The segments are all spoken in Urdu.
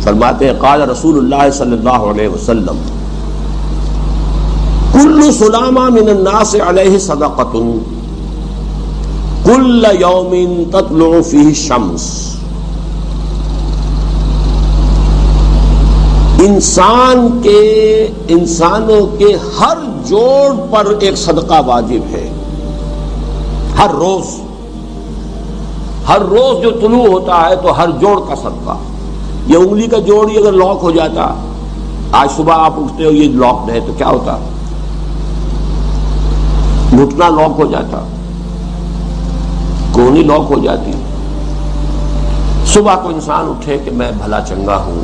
فرماتے ہیں قال رسول اللہ صلی اللہ علیہ وسلم کل سلامہ من الناس علیہ صدقۃ کل یوم تطلع فیہ الشمس. انسانوں کے ہر جوڑ پر ایک صدقہ واجب ہے. ہر روز جو طلوع ہوتا ہے تو ہر جوڑ کا صدقہ. یہ انگلی کا جوڑ ہی اگر لاک ہو جاتا، آج صبح آپ اٹھتے ہو یہ لاک ہے تو کیا ہوتا؟ گھٹنا لاک ہو جاتا، کونی لاک ہو جاتی. صبح کو انسان اٹھے کہ میں بھلا چنگا ہوں.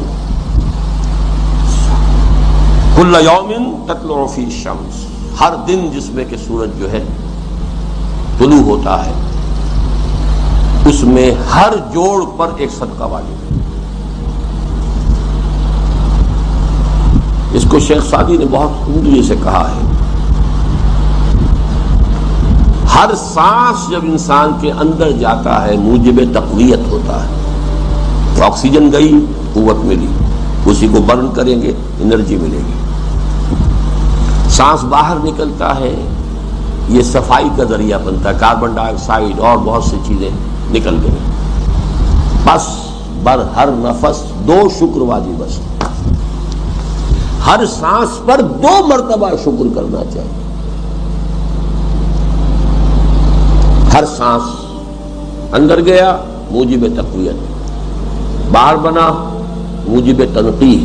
کل یوم تطلع فیہ الشمس، ہر دن جس میں کہ سورج جو ہے طلوع ہوتا ہے اس میں ہر جوڑ پر ایک صدقہ واجب ہے. اس کو شیخ سعدی نے بہت عمدگی سے کہا ہے. ہر سانس جب انسان کے اندر جاتا ہے موجب تقویت ہوتا ہے. آکسیجن گئی، قوت ملی، اسی کو برن کریں گے انرجی ملے گی. سانس باہر نکلتا ہے، یہ صفائی کا ذریعہ بنتا ہے. کاربن ڈائی آکسائڈ اور بہت سی چیزیں نکل گئی. بس بر ہر نفس 2 شکر واجب. بس ہر سانس پر 2 مرتبہ شکر کرنا چاہیے. ہر سانس اندر گیا موجب تقویت، باہر بنا موجب تنقیح.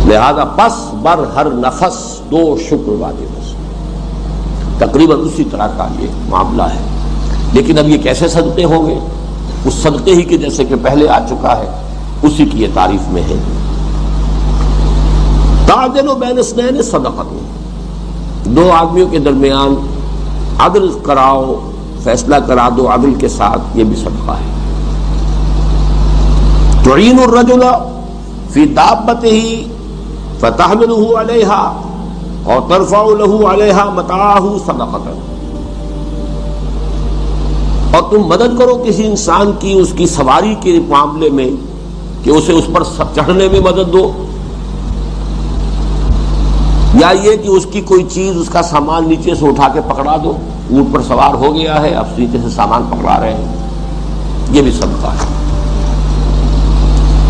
لہذا پس بر ہر نفس 2 شکر واجب. تقریباً اسی طرح کا یہ معاملہ ہے. لیکن اب یہ کیسے صدقے ہوں گے؟ اس صدقے ہی کے جیسے کہ پہلے آ چکا ہے اسی کی یہ تعریف میں ہے. تعدل بین اثنین صدقۃ، 2 آدمیوں کے درمیان عدل کراؤ، فیصلہ کرا دو عدل کے ساتھ، یہ بھی صدقہ ہے. تعین الرجل فی دابتہ فتحملہ علیہا اور ترفع لہ علیہا متاعہ صدقۃ. اور تم مدد کرو کسی انسان کی اس کی سواری کے معاملے میں کہ اسے اس پر چڑھنے میں مدد دو، یا یہ کہ اس کی کوئی چیز، اس کا سامان نیچے سے اٹھا کے پکڑا دو. اونٹ پر سوار ہو گیا ہے، اب نیچے سے سامان پکڑا رہے ہیں، یہ بھی صدقہ ہے.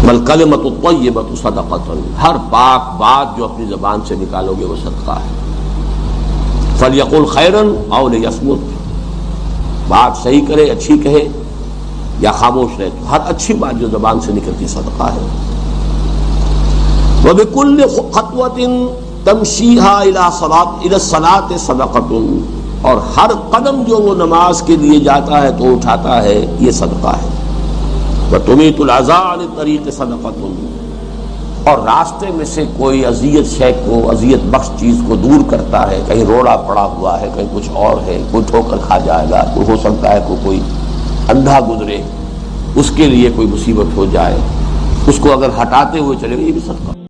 والکلمۃ الطیبۃ صدقۃ، ہر پاک بات جو اپنی زبان سے نکالو گے وہ صدقہ ہے. فلیقل خیرا او لیصمت، بات صحیح کرے، اچھی کہے یا خاموش رہے. ہر اچھی بات جو زبان سے نکلتی صدقہ ہے. وبکل خطوۃ تمشیھا الی الصلاۃ صدقۃ، اور ہر قدم جو وہ نماز کے لیے جاتا ہے تو اٹھاتا ہے یہ صدقہ ہے. وتمیت الاذی عن الطریق صدقۃ، اور راستے میں سے کوئی اذیت شے کو، اذیت بخش چیز کو دور کرتا ہے. کہیں روڑا پڑا ہوا ہے، کہیں کچھ اور ہے، کوئی ٹھوکر کھا جائے گا، کوئی ہو سکتا ہے کوئی اندھا گزرے، اس کے لیے کوئی مصیبت ہو جائے، اس کو اگر ہٹاتے ہوئے چلے گا، یہ بھی صدقہ.